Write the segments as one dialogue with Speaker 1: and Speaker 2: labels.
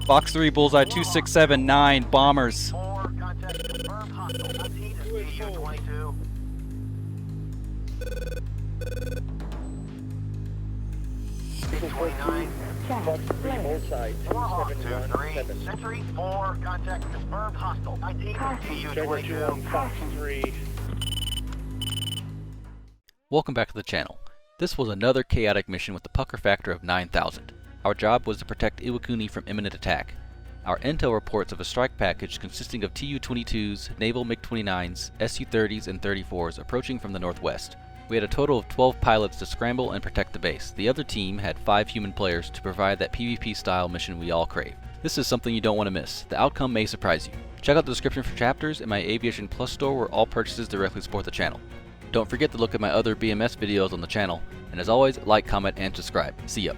Speaker 1: Fox 3, Bullseye 2679, bombers.
Speaker 2: 4, contact confirmed hostile. TU-22. MiG-29.
Speaker 3: Fox 3, Bullseye
Speaker 2: Warhawk
Speaker 3: 2717.
Speaker 2: 2-3, Sentry 4, contact confirmed hostile.
Speaker 3: Trigger 2 Fox 3.
Speaker 1: Welcome back to the channel. This was another chaotic mission with a pucker factor of 9,000. Our job was to protect Iwakuni from imminent attack. Our intel reports of a strike package consisting of Tu-22s, naval MiG-29s, Su-30s, and 34s approaching from the northwest. We had a total of 12 pilots to scramble and protect the base. The other team had 5 human players to provide that PvP style mission we all crave. This is something you don't want to miss. The outcome may surprise you. Check out the description for chapters in my Aviation Plus store where all purchases directly support the channel. Don't forget to look at my other BMS videos on the channel, and as always, like, comment, and subscribe. See ya.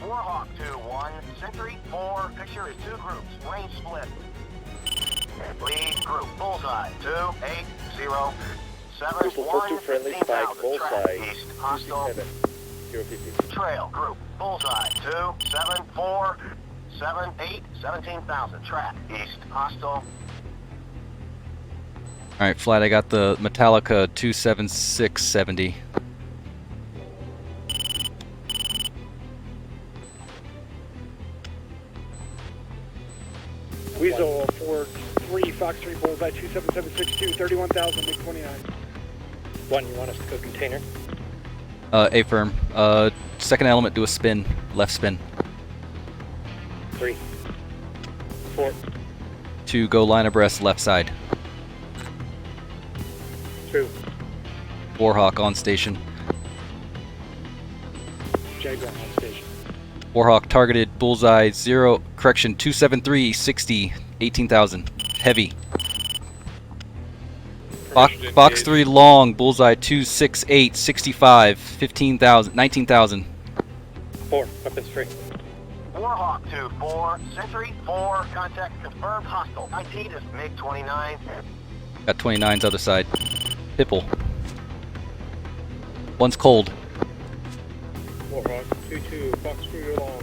Speaker 2: Warhawk 2-1, Sentry 4, picture is 2 groups, range split. Lead group, Bullseye 2-8-0-7-1,
Speaker 3: Purple 42 friendly spike, Bullseye
Speaker 2: east, hostile.
Speaker 3: 050.
Speaker 2: Trail group, Bullseye 2-7-4-7-8-17,000, track, east, hostile.
Speaker 1: Alright, Flight, I got the Metallica 27670.
Speaker 3: Weasel 4-3 Fox 3 Bullseye 27762 31,000 MiG-29. 1, you want us to go container?
Speaker 1: A-firm. Second element, do a spin. Left spin.
Speaker 3: 3 4
Speaker 1: 2, go line abreast, left side.
Speaker 3: 2
Speaker 1: Warhawk on station.
Speaker 3: Jaguar on station.
Speaker 1: Warhawk targeted Bullseye 27360, 18,000. Heavy. Fox 3 long, Bullseye 268, 65, 15,000, 19,000.
Speaker 3: 4 weapons free.
Speaker 2: Warhawk 2-4, Sentry 4, contact confirmed hostile. IT is MiG-29.
Speaker 1: Got 29's other side. Pipple. One's cold.
Speaker 3: Warhawk 2-2 Fox 3 long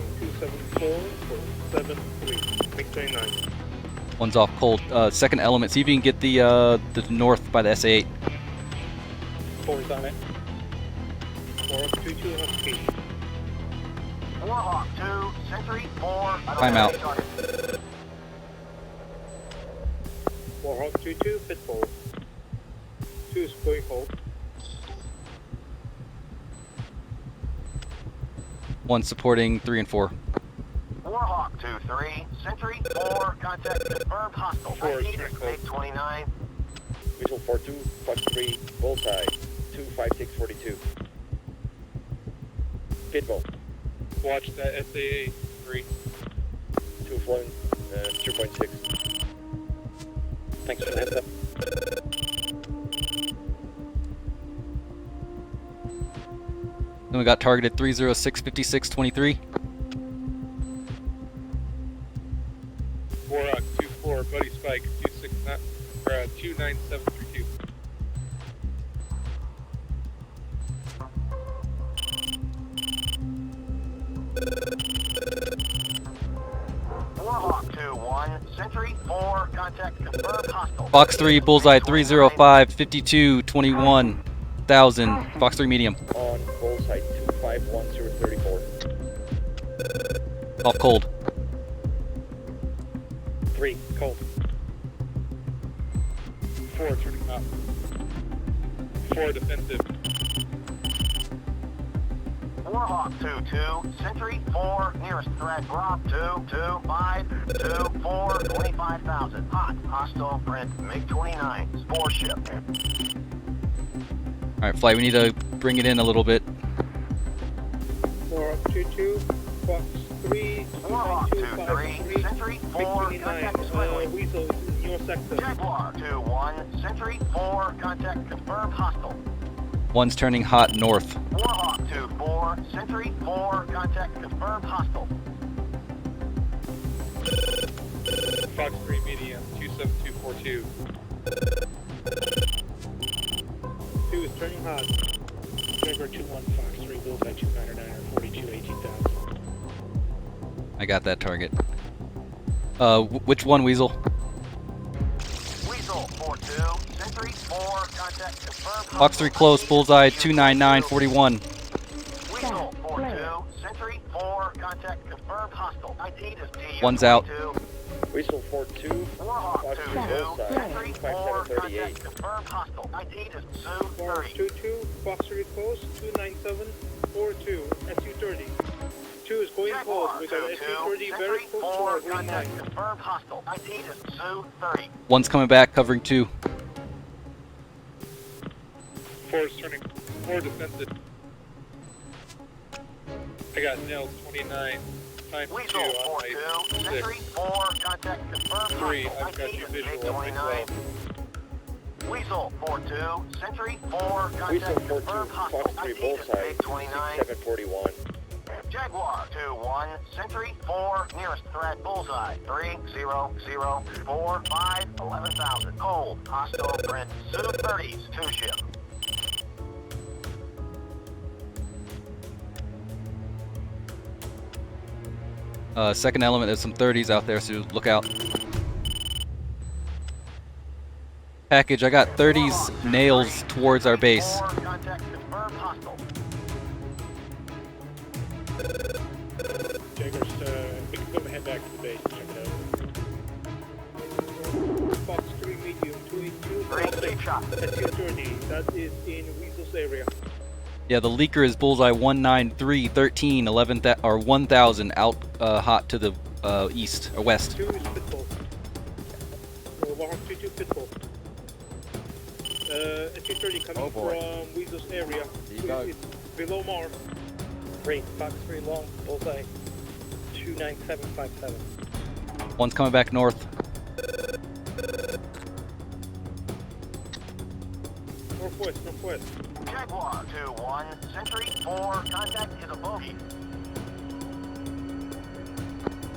Speaker 3: 274-73 MiG-29.
Speaker 1: One's off cold. Second element, see if you can get the north by the SA-8.
Speaker 3: 4's on it. Warhawk 2-2 Husky.
Speaker 2: Warhawk 2, Sentry 4.
Speaker 1: Timeout.
Speaker 3: Warhawk 2-2 Pitbull. 2 is going hold.
Speaker 1: One supporting 3 and 4.
Speaker 2: Warhawk 2-3, Sentry 4, contact confirmed hostile.
Speaker 3: 4 is
Speaker 2: IT is
Speaker 3: critical.
Speaker 2: MiG-29.
Speaker 4: Visual 4-2, Fox 3, Bullseye, 25642. Pitbull,
Speaker 3: Watch that SAA 3.
Speaker 4: 2 flown, 2.6.
Speaker 3: Thanks for the heads up.
Speaker 1: Then we got targeted 3065623.
Speaker 3: Warhawk 2-4 Buddy Spike 29732.
Speaker 2: Warhawk 2-1, Sentry 4, contact confirmed hostile.
Speaker 1: Fox 3, Bullseye 305, 52, 21,000. Fox 3 medium.
Speaker 4: On Bullseye, 251034.
Speaker 1: Off cold.
Speaker 3: 3 cold. 4 turning up. 4 defensive.
Speaker 2: Warhawk 2-2, Sentry 4, nearest threat drop 2-2-5-2-4, 25,000. Hot, hostile, print, MiG-29, spore ship.
Speaker 1: Alright, Flight, we need to bring it in a little bit.
Speaker 3: Warhawk 2-2 Fox 3
Speaker 2: Warhawk 2-3, Sentry 4, contact squiggly.
Speaker 3: Weasel is in your sector.
Speaker 2: Jaguar 2-1, Sentry 4, contact confirmed hostile.
Speaker 1: One's turning hot north.
Speaker 2: Warhawk 2-4, Sentry 4, contact confirmed hostile.
Speaker 3: Fox 3 medium 27242. 2 is turning hot. Jaguar 2-1 Fox 3 Bullseye 299 42 18,000.
Speaker 1: I got that target. Which one, Weasel?
Speaker 2: Weasel 4-2, Sentry 4, contact confirmed.
Speaker 1: Fox 3 close, bullseye 299, 41.
Speaker 2: Weasel 4-2, Sentry 4, contact confirmed hostile. IT is DU.
Speaker 1: One's out.
Speaker 4: Whistle 4-2,
Speaker 2: Warhawk
Speaker 4: Fox 3
Speaker 2: 2-2,
Speaker 4: bullseye,
Speaker 2: Sentry 4,
Speaker 4: 5738.
Speaker 2: contact confirmed hostile. IT is Zoo 30.
Speaker 3: 2-2 Fox 3 close 297 42 SU-30. 2 is going close. We got SU-30 very close to our green line.
Speaker 2: Contact confirmed hostile. IT is Zoo 30.
Speaker 1: One's coming back, covering 2.
Speaker 3: 4 is turning 4 defensive. I got nailed 29 times 2
Speaker 2: Weasel
Speaker 3: on my
Speaker 2: 4-2, Sentry 4, contact confirmed
Speaker 3: 3.
Speaker 2: hostile.
Speaker 3: I've got
Speaker 2: IT
Speaker 3: you
Speaker 2: is
Speaker 3: visual on my
Speaker 2: 829.
Speaker 3: 12.
Speaker 2: Weasel 4-2, Sentry 4,
Speaker 4: Whistle
Speaker 2: contact
Speaker 4: 4-2,
Speaker 2: confirmed hostile.
Speaker 4: Fox 3
Speaker 2: IT is
Speaker 4: bullseye,
Speaker 2: 829.
Speaker 4: 6741.
Speaker 2: Jaguar 2-1, Sentry 4, nearest threat bullseye 3004 11,000. Cold, hostile threat, Zoo 30s, 2 ship.
Speaker 1: Second element, there's some 30s out there, so look out. Package, I got 30s nails towards our base.
Speaker 2: 4, contact confirmed hostile.
Speaker 3: Jaguars, we can go head back to the base and check it out. Fox 3 medium 282
Speaker 2: Great shot.
Speaker 3: SU-30. That is in Weasel's area.
Speaker 1: Yeah, the leaker is bullseye 193, 13, 11, or 1,000 out hot to the east or west.
Speaker 3: 2 is Pitbull. Warhawk 2-2 Pitbull. SU-30 coming from Weasel's area. It's below Mar. 3, Fox 3 long, bullseye 29757.
Speaker 1: One's coming back north.
Speaker 3: Northwest.
Speaker 2: Jaguar 2-1, Sentry 4, contact is a bogey.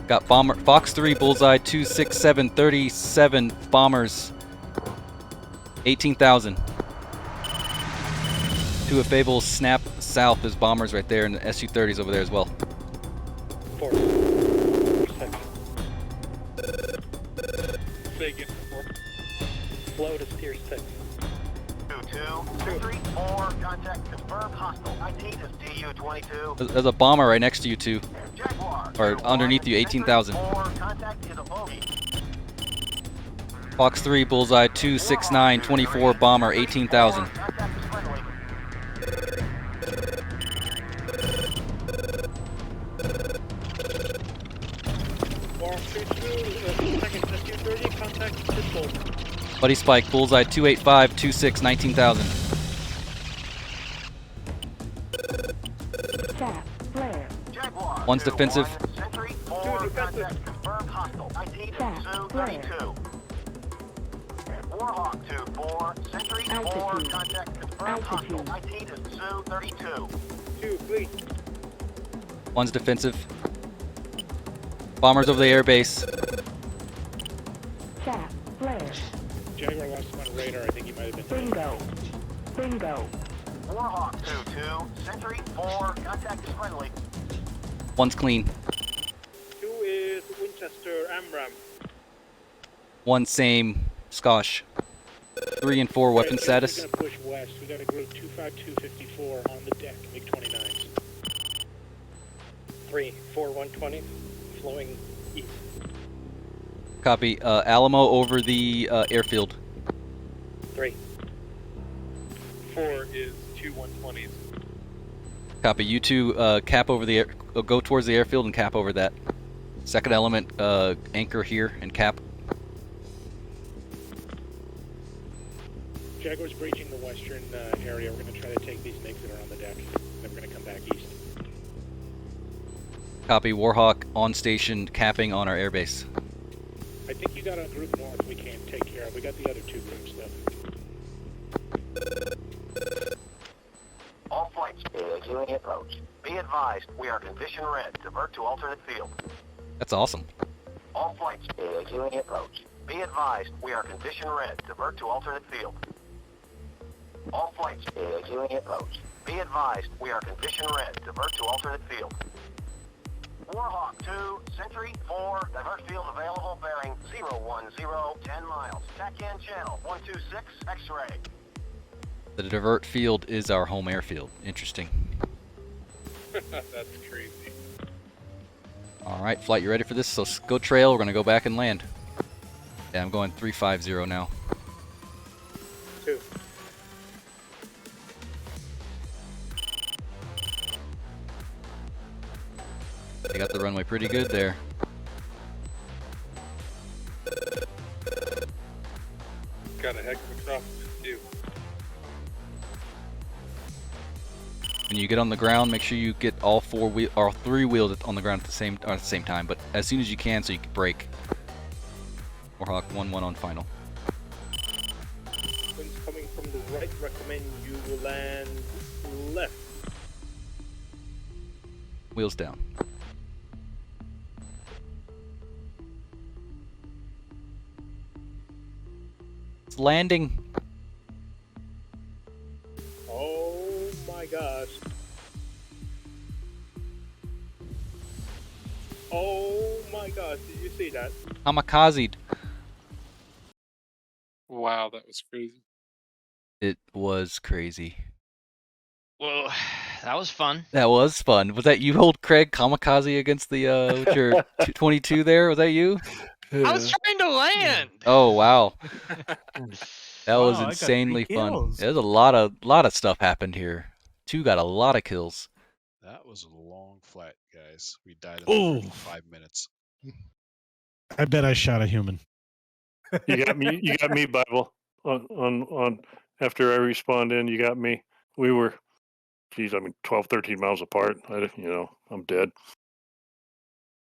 Speaker 1: Got bomber Fox 3 bullseye 267, 37 bombers. 18,000. 2 of Fable's snap south is bombers right there, and the SU-30s over there as well.
Speaker 3: 4. Vegas 4. Slow to steer 6.
Speaker 2: 2-2, Sentry 4, contact confirmed hostile. IT is DU-22.
Speaker 1: There's a bomber right next to you two.
Speaker 2: Jaguar
Speaker 1: Or
Speaker 2: 2-1,
Speaker 1: underneath you, 18,000.
Speaker 2: Sentry 4, contact is a bogey.
Speaker 1: Fox 3 bullseye 269, 24 bomber, 18,000.
Speaker 2: Contact is friendly.
Speaker 3: Warhawk 2-2, second SU-30, contact Pitbull.
Speaker 1: Buddy Spike bullseye 285, 26, 19,000.
Speaker 2: Jaguar
Speaker 1: One's defensive.
Speaker 2: 2-1, Sentry 4, contact confirmed hostile. IT is Zoo 32. Warhawk 2-4, Sentry 4, contact confirmed hostile. IT is Zoo 32.
Speaker 3: 2, fleet.
Speaker 1: One's defensive. Bombers over the airbase.
Speaker 3: Jaguar lost him on radar. I think he might have been.
Speaker 5: Bingo.
Speaker 2: Warhawk 2-2, Sentry 4, contact is friendly.
Speaker 1: One's clean.
Speaker 3: 2 is Winchester Amram.
Speaker 1: One same Skosh. 3 and 4 weapon status.
Speaker 3: We're gonna push west. We got a group 25254 on the deck, MiG-29s. 3, 4, 120, flowing east.
Speaker 1: Copy. Alamo over the airfield.
Speaker 3: 3. 4 is 2 120s.
Speaker 1: Copy. You two cap over the air. Go towards the airfield and cap over that. Second element, anchor here and cap.
Speaker 3: Jaguar's breaching the western area. We're going to try to take these MiGs that are on the deck. Then we're going to come back east.
Speaker 1: Copy. Warhawk on station, capping on our airbase.
Speaker 3: I think you got a group north we can't take care of. We got the other 2 groups though.
Speaker 2: All flights AAQing approach. Be advised, we are condition red. Divert to alternate field.
Speaker 1: That's awesome.
Speaker 2: All flights AAQing approach. Be advised, we are condition red. Divert to alternate field. All flights AAQing approach. Be advised, we are condition red. Divert to alternate field. Warhawk 2, Sentry 4, divert field available, bearing 010, 10 miles. TACAN channel 126, X-ray.
Speaker 1: The divert field is our home airfield. Interesting.
Speaker 3: That's crazy.
Speaker 1: Alright, flight, you ready for this? So go trail, we're gonna go back and land. Yeah, I'm going 350 now.
Speaker 3: 2.
Speaker 1: They got the runway pretty good there.
Speaker 3: Got a heck of a crosswind too.
Speaker 1: When you get on the ground, make sure you get all 3 wheels on the ground at the same time, but as soon as you can so you can brake. Warhawk 1-1 on final.
Speaker 3: Winds coming from the right, recommend you will land left.
Speaker 1: Wheels down. It's landing.
Speaker 3: Oh my gosh. Oh my gosh, did you see that?
Speaker 1: Kamikazed.
Speaker 3: Wow, that was crazy.
Speaker 1: It was crazy.
Speaker 6: Well, that was fun.
Speaker 1: That was fun. Was that you, old Craig, kamikaze against the with your 22 there? Was that you?
Speaker 6: I was trying to land.
Speaker 1: Oh wow, that was
Speaker 7: Wow, I got
Speaker 1: insanely
Speaker 7: 3
Speaker 1: fun.
Speaker 7: kills.
Speaker 1: There's a lot of stuff happened here. 2 got a lot of kills.
Speaker 8: That was a long flight, guys. We died
Speaker 7: Ooh.
Speaker 8: in 5 minutes.
Speaker 7: I bet I shot a human.
Speaker 9: You got me. You got me, Bible. On after I respawned in, you got me. We were, 12, 13 miles apart. I'm dead.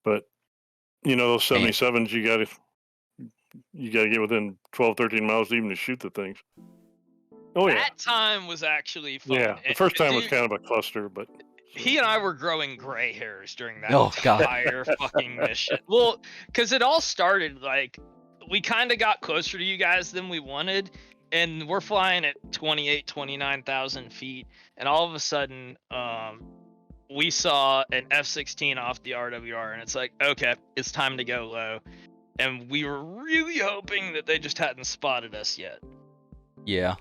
Speaker 9: But those 77s, you got to get within 12, 13 miles even to shoot the things. Oh yeah.
Speaker 6: That time was actually fun.
Speaker 9: Yeah. The first time was kind of a cluster, but
Speaker 6: he and I were growing gray hairs during that
Speaker 1: Oh, God.
Speaker 6: entire fucking mission. Well, because it all started like we kind of got closer to you guys than we wanted, and we're flying at 29,000 feet, and all of a sudden, we saw an F-16 off the RWR, and it's like, okay, it's time to go low. And we were really hoping that they just hadn't spotted us yet.
Speaker 1: Yeah.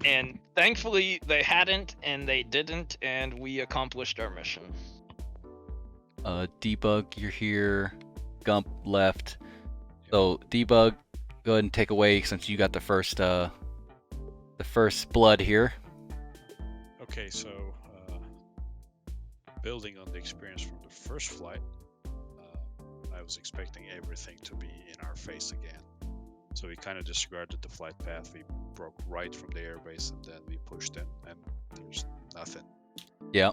Speaker 6: And thankfully they hadn't, and they didn't, and we accomplished our mission.
Speaker 1: Debug, you're here. Gump left. So Debug, go ahead and take away since you got the first blood here.
Speaker 8: Okay, so building on the experience from the first flight, I was expecting everything to be in our face again. So we kind of disregarded the flight path. We broke right from the airbase and then we pushed in, and there's nothing.
Speaker 1: Yeah.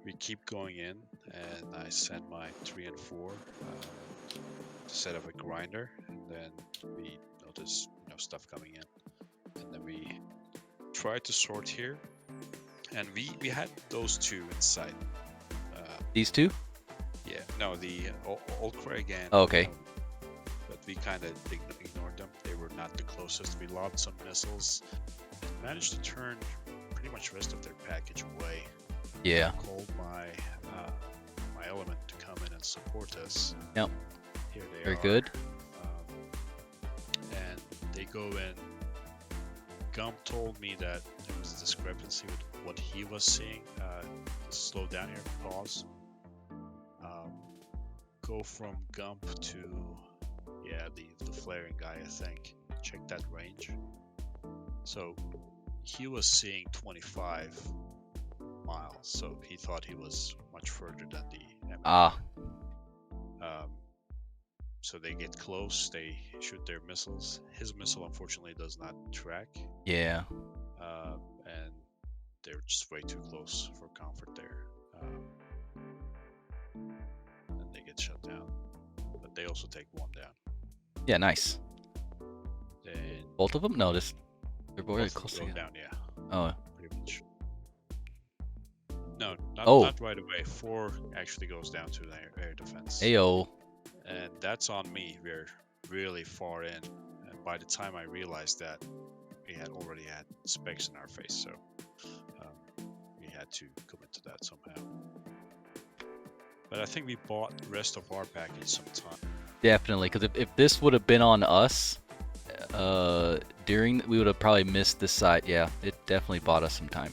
Speaker 8: We keep going in, and I send my 3 and 4 to set up a grinder, and then we notice stuff coming in, and then we try to sort here, and we had those 2 inside.
Speaker 1: These 2?
Speaker 8: Yeah, no, the old Craig and
Speaker 1: okay.
Speaker 8: But we kind of ignored them. They were not the closest. We lobbed some missiles and managed to turn pretty much the rest of their package away.
Speaker 1: Yeah.
Speaker 8: I called my my element to come in and support us.
Speaker 1: Yep.
Speaker 8: Here they
Speaker 1: Very
Speaker 8: are.
Speaker 1: good.
Speaker 8: And they go in. Gump told me that there was a discrepancy with what he was seeing. Slow down here. Pause. Go from Gump to the flaring guy, I think. Check that range. So he was seeing 25 miles, so he thought he was much further than the enemy. So they get close, they shoot their missiles. His missile unfortunately does not track.
Speaker 1: Yeah.
Speaker 8: And they're just way too close for comfort there. And they get shut down. But they also take 1 down.
Speaker 1: Yeah, nice.
Speaker 8: Then
Speaker 1: Both of them? No, they're very
Speaker 8: both
Speaker 1: close
Speaker 8: go
Speaker 1: together.
Speaker 8: down, yeah.
Speaker 1: Oh.
Speaker 8: Pretty much. No, not,
Speaker 1: Oh.
Speaker 8: not right away. 4 actually goes down to the air defense.
Speaker 1: Ayo.
Speaker 8: And that's on me. We're really far in. And by the time I realized that, we had already had specs in our face. So to commit to that somehow. But I think we bought the rest of our package sometime.
Speaker 1: Definitely, because if this would have been on us, we would have probably missed this side. Yeah, it definitely bought us some time.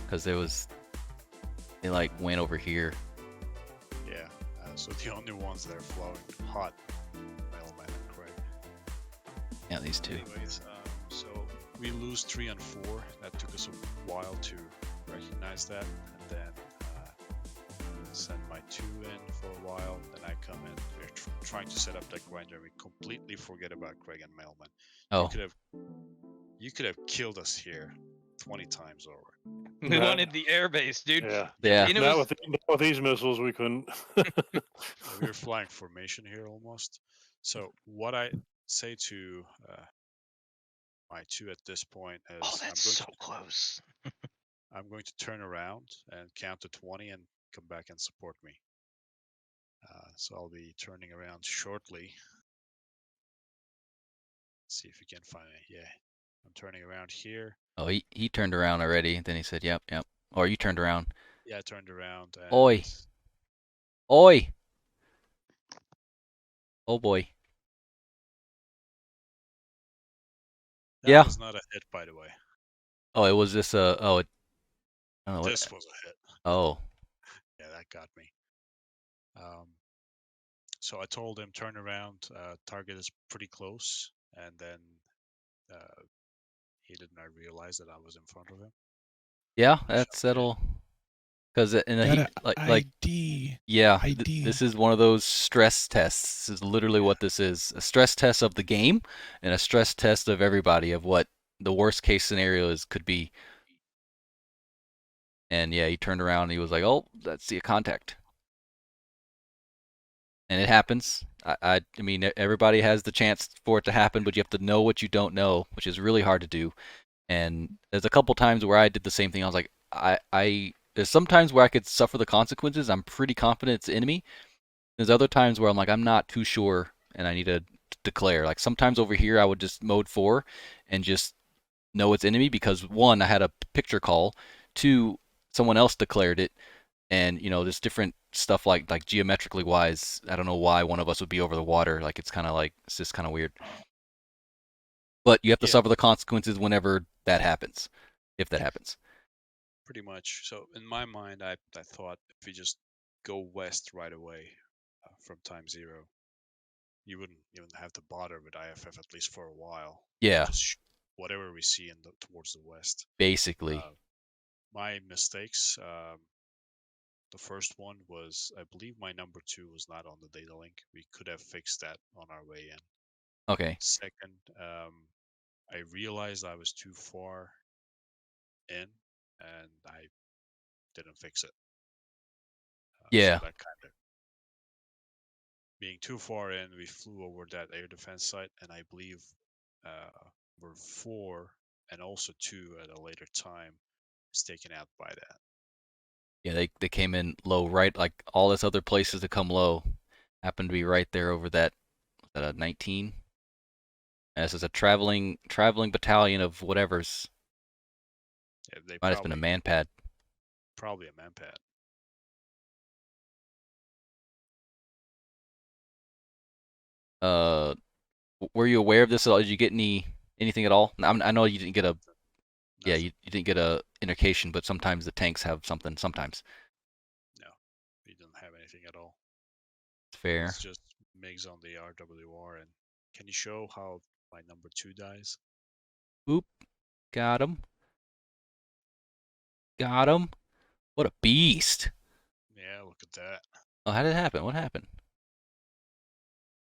Speaker 1: Because it like went over here.
Speaker 8: Yeah, so the only ones that are flowing hot, Mailman and Craig.
Speaker 1: Yeah, these two.
Speaker 8: Anyways, so we lose 3 and 4. That took us a while to recognize that, and then send my 2 in for a while. Then I come in. We're trying to set up that grinder. We completely forget about Craig and Mailman.
Speaker 1: Oh,
Speaker 8: You could have killed us here 20 times over.
Speaker 6: We wanted the airbase, dude.
Speaker 9: Yeah.
Speaker 1: yeah.
Speaker 6: You know,
Speaker 9: Not with these missiles, we couldn't.
Speaker 8: We were flying formation here almost. So what I say to my 2 at this point is,
Speaker 6: oh, that's so close.
Speaker 8: I'm going to turn around and count to 20 and come back and support me. So I'll be turning around shortly. See if you can find me. Yeah, I'm turning around here.
Speaker 1: Oh, he turned around already. Then he said, "Yep, yep." Or you turned around.
Speaker 8: Yeah, I turned around. And
Speaker 1: Oi. Oi. Oh boy.
Speaker 8: That was not a hit, by the way.
Speaker 1: Oh, it was this. I don't know what.
Speaker 8: This was a hit.
Speaker 1: Oh.
Speaker 8: Yeah, that got me. So I told him turn around. Target is pretty close, and then he did not realize that I was in front of him.
Speaker 1: Yeah, that'll. Because
Speaker 7: ID.
Speaker 1: yeah,
Speaker 7: ID.
Speaker 1: this is one of those stress tests. This is literally what this is: a stress test of the game and a stress test of everybody of what the worst case scenario could be. And yeah, he turned around and he was like, "Oh, let's see a contact." And it happens. I mean, everybody has the chance for it to happen, but you have to know what you don't know, which is really hard to do. And there's a couple times where I did the same thing. I was like, there's some times where I could suffer the consequences. I'm pretty confident it's enemy. There's other times where I'm like, I'm not too sure, and I need to declare. Like sometimes over here, I would just mode 4 and just know it's enemy because 1, I had a picture call. 2, someone else declared it. And there's different stuff like geometrically wise. I don't know why one of us would be over the water. Like it's just kind of weird. But you have to suffer the consequences whenever that happens, if that happens.
Speaker 8: Pretty much. So in my mind, I thought if we just go west right away from time 0, you wouldn't even have to bother with IFF at least for a while.
Speaker 1: Yeah.
Speaker 8: Just shoot whatever we see towards the west.
Speaker 1: Basically.
Speaker 8: My mistakes. The first one was, I believe my number 2 was not on the data link. We could have fixed that on our way in.
Speaker 1: Okay.
Speaker 8: Second, I realized I was too far in, and I didn't fix it.
Speaker 1: Yeah.
Speaker 8: So that kind of being too far in, we flew over that air defense site, and I believe number 4 and also 2 at a later time is taken out by that.
Speaker 1: Yeah, they came in low, right? Like all this other places to come low happened to be right there over that. Was that a 19? And this is a traveling battalion of whatever's.
Speaker 8: Yeah,
Speaker 1: Might have been a man pad.
Speaker 8: Probably a man pad.
Speaker 1: Were you aware of this at all? Did you get anything at all? I know you didn't get a. Yeah, you didn't get a indication, but sometimes the tanks have something. Sometimes.
Speaker 8: No, we didn't have anything at all.
Speaker 1: Fair.
Speaker 8: It's just MiGs on the RWR. And can you show how my number 2 dies?
Speaker 1: Oop, got him. Got him. What a beast!
Speaker 8: Yeah, look at that.
Speaker 1: Oh, how did it happen? What happened?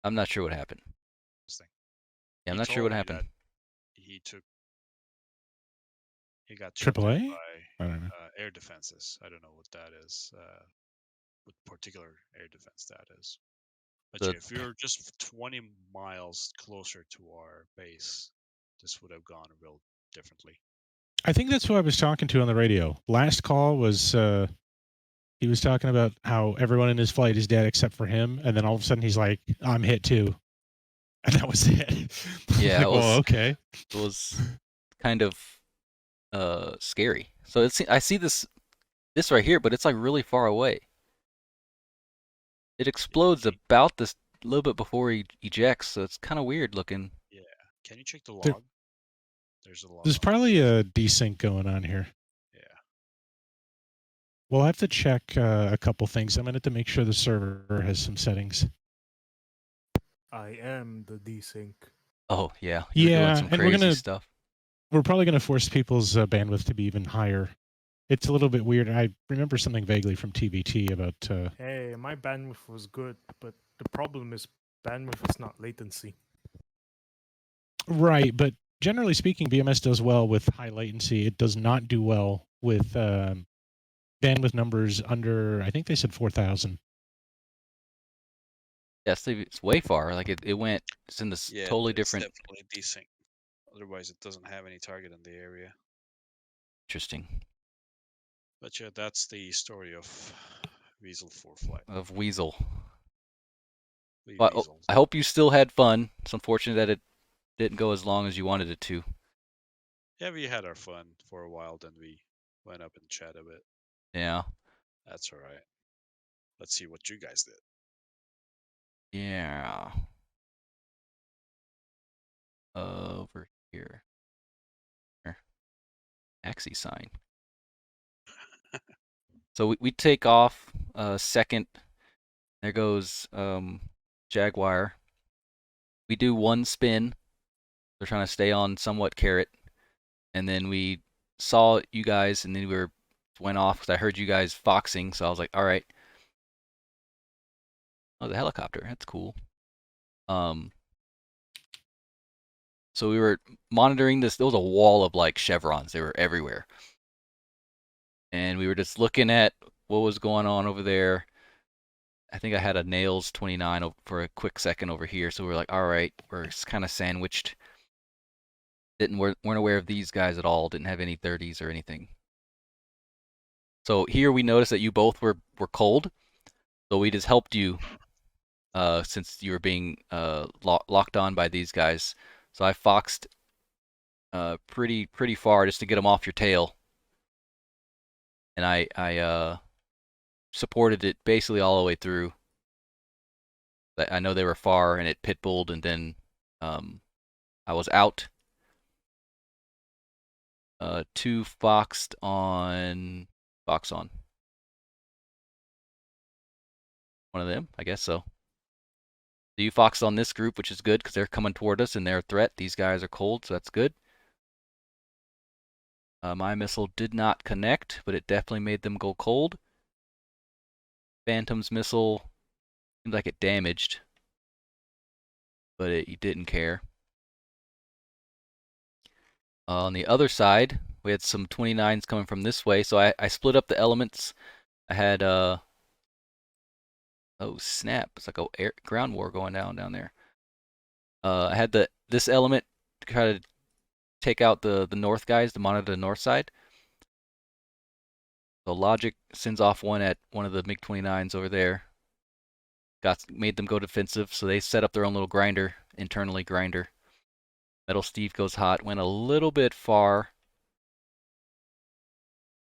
Speaker 1: I'm not sure what happened. Yeah, I'm not sure what happened.
Speaker 8: He got
Speaker 7: AAA?
Speaker 8: by
Speaker 7: I don't know.
Speaker 8: air defenses. I don't know what that is. What particular air defense that is. But yeah, if we were just 20 miles closer to our base, this would have gone real differently.
Speaker 7: I think that's who I was talking to on the radio. Last call was he was talking about how everyone in his flight is dead except for him, and then all of a sudden he's like, "I'm hit too," and that was it.
Speaker 1: Yeah,
Speaker 7: like, well, okay.
Speaker 1: It was kind of scary. So I see this right here, but it's like really far away. It explodes about this little bit before he ejects, so it's kind of weird looking.
Speaker 8: Yeah. Can you check the
Speaker 7: There-
Speaker 8: log? There's a log.
Speaker 7: There's
Speaker 8: on
Speaker 7: probably a desync going on here.
Speaker 8: it. Yeah.
Speaker 7: We'll have to check a couple things. I'm going to have to make sure the server has some settings.
Speaker 10: I am the desync.
Speaker 1: Oh yeah, you're doing
Speaker 7: Yeah,
Speaker 1: some
Speaker 7: and we're
Speaker 1: crazy
Speaker 7: gonna
Speaker 1: stuff.
Speaker 7: we're probably going to force people's bandwidth to be even higher. It's a little bit weird. I remember something vaguely from TVT about.
Speaker 10: Hey, my bandwidth was good, but the problem is bandwidth is not latency.
Speaker 7: Right, but generally speaking, BMS does well with high latency. It does not do well with bandwidth numbers under, I think they said 4,000.
Speaker 1: Yes, it's way far. Like it went. It's in this
Speaker 8: Yeah.
Speaker 1: totally
Speaker 8: it's
Speaker 1: different.
Speaker 8: definitely desync. Otherwise, it doesn't have any target in the area.
Speaker 1: Interesting.
Speaker 8: But yeah, that's the story of Weasel 4 flight.
Speaker 1: Of Weasel.
Speaker 8: We
Speaker 1: Well,
Speaker 8: weasels.
Speaker 1: I hope you still had fun. It's unfortunate that it didn't go as long as you wanted it to.
Speaker 8: Yeah, we had our fun for a while, then we went up and chat a bit.
Speaker 1: Yeah.
Speaker 8: That's alright. Let's see what you guys did.
Speaker 1: Yeah. Over here. Axis sign. So we take off second. There goes Jaguar. We do one spin. We're trying to stay on somewhat carrot. And then we saw you guys, and then we went off because I heard you guys foxing. So I was like, all right. Oh, the helicopter. That's cool. So we were monitoring this. There was a wall of like chevrons. They were everywhere. And we were just looking at what was going on over there. I think I had a nails 29 for a quick second over here. So we were like, all right, we're kind of sandwiched. Weren't aware of these guys at all. Didn't have any 30s or anything. So here we noticed that you both were cold. So we just helped you since you were being locked on by these guys. So I foxed pretty far just to get them off your tail. And I supported it basically all the way through. I know they were far, and it pitbulled, and then I was out. 2 foxed on fox on. One of them, I guess so. So you foxed on this group, which is good because they're coming toward us and they're a threat. These guys are cold, so that's good. My missile did not connect, but it definitely made them go cold. Phantom's missile seemed like it damaged, but it didn't care. On the other side, we had some 29s coming from this way, so I split up the elements. I had oh snap! It's like a ground war going down there. I had this element to try to take out the north guys to monitor the north side. So Logic sends off one at one of the MiG-29s over there. Made them go defensive, so they set up their own little grinder, internally grinder. Metal Steve goes hot, went a little bit far.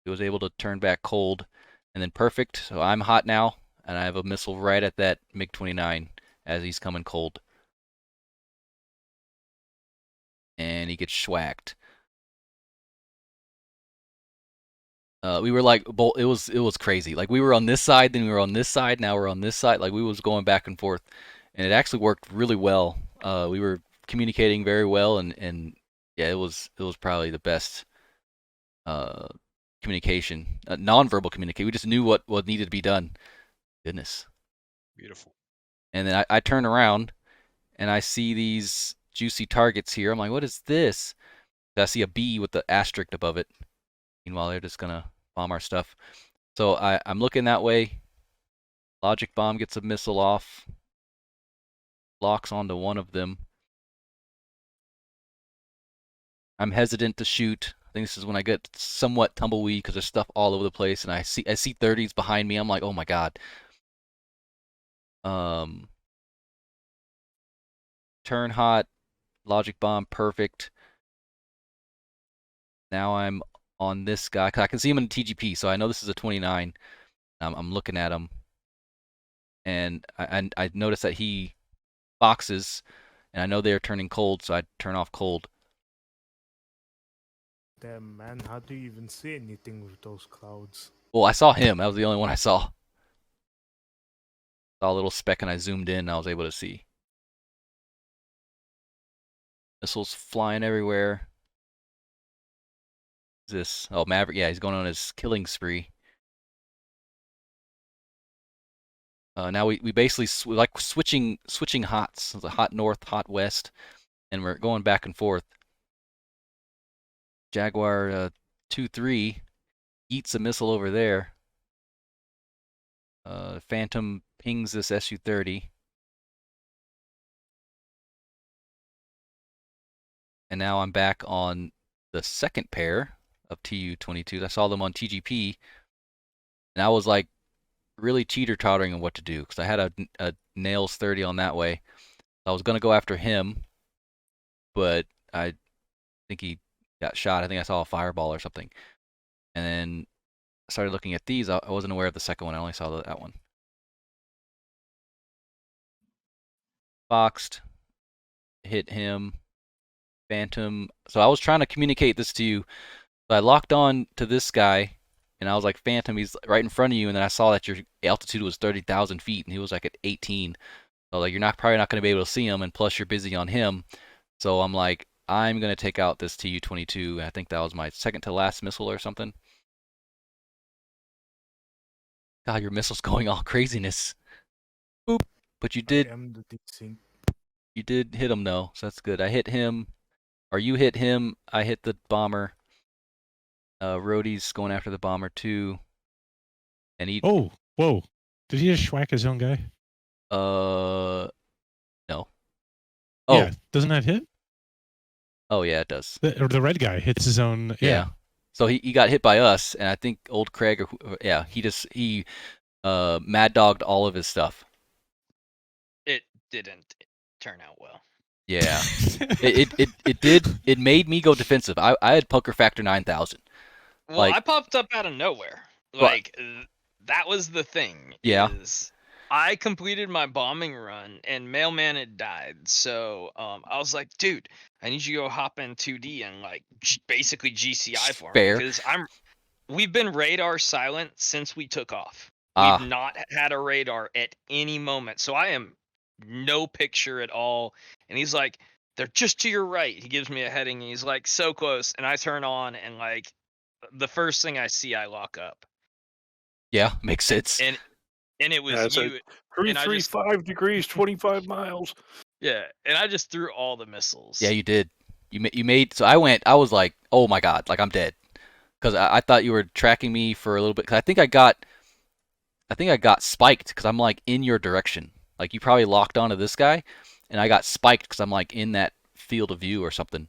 Speaker 1: He was able to turn back cold, and then perfect. So I'm hot now, and I have a missile right at that MiG-29 as he's coming cold. And he gets schwacked. We were like, it was crazy. Like we were on this side, then we were on this side, now we're on this side. Like we was going back and forth, and it actually worked really well. We were communicating very well, and yeah, it was probably the best communication, non-verbal communication. We just knew what needed to be done. Goodness.
Speaker 8: Beautiful.
Speaker 1: And then I turn around, and I see these juicy targets here. I'm like, what is this? I see a B with the asterisk above it. Meanwhile, they're just gonna bomb our stuff. So I'm looking that way. Logic bomb gets a missile off. Locks onto one of them. I'm hesitant to shoot. I think this is when I get somewhat tumbleweed because there's stuff all over the place, and I see 30s behind me. I'm like, oh my god. Turn hot. Logic bomb perfect. Now I'm on this guy, 'cause I can see him in the TGP, so I know this is a 29. I'm looking at him, and I noticed that he boxes, and I know they're turning cold, so I turn off cold.
Speaker 10: Damn, man, how do you even see anything with those clouds?
Speaker 1: Well, I saw him. That was the only one I saw. Saw a little speck, and I zoomed in, and I was able to see. Missiles flying everywhere. What's this? Oh, Maverick. Yeah, he's going on his killing spree. Now we basically like switching hots. It's a hot north, hot west, and we're going back and forth. Jaguar 2-3 eats a missile over there. Phantom pings this Su-30. And now I'm back on the second pair of Tu-22s. I saw them on TGP, and I was like really teeter-tottering on what to do because I had a nails 30 on that way. I was gonna go after him, but I think he got shot. I think I saw a fireball or something. And then I started looking at these. I wasn't aware of the second one. I only saw that one. Boxed, hit him. Phantom. So I was trying to communicate this to you. So I locked on to this guy, and I was like, Phantom, he's right in front of you. And then I saw that your altitude was 30,000 feet, and he was like at 18. So like you're probably not going to be able to see him, and plus you're busy on him. So I'm like, I'm going to take out this Tu-22. And I think that was my second to last missile or something. God, your missile's going all craziness. Boop. But you did.
Speaker 10: I am the desync.
Speaker 1: You did hit him though, so that's good. I hit him, or you hit him. I hit the bomber. Rhodey's going after the bomber too, and he.
Speaker 7: Oh, whoa! Did he just schwack his own guy?
Speaker 1: No. Oh.
Speaker 7: Yeah, doesn't that hit?
Speaker 1: Oh yeah, it does.
Speaker 7: The red guy hits his own.
Speaker 1: Yeah. So he got hit by us, and I think old Craig, yeah, he mad dogged all of his stuff.
Speaker 6: It didn't turn out well.
Speaker 1: Yeah, it did. It made me go defensive. I had poker factor 9,000.
Speaker 6: Well,
Speaker 1: like,
Speaker 6: I popped up out of nowhere.
Speaker 1: But-
Speaker 6: Like that was the thing.
Speaker 1: Yeah.
Speaker 6: Is I completed my bombing run and Mailman had died. So I was like, dude, I need you to go hop in 2D and like basically GCI for
Speaker 1: Fair.
Speaker 6: me because we've been radar silent since we took off.
Speaker 1: Ah.
Speaker 6: We've not had a radar at any moment. So I am no picture at all. And he's like, they're just to your right. He gives me a heading and he's like, so close. And I turn on and like the first thing I see, I lock up.
Speaker 1: Yeah, makes sense.
Speaker 6: And it was
Speaker 9: it's
Speaker 6: you.
Speaker 9: 335 degrees, 25 miles.
Speaker 6: Yeah, and I just threw all the missiles.
Speaker 1: Yeah, you did. You made. So I was like, oh my god, like I'm dead, because I thought you were tracking me for a little bit. Cause I think I got spiked because I'm like in your direction. Like you probably locked onto this guy, and I got spiked because I'm like in that field of view or something.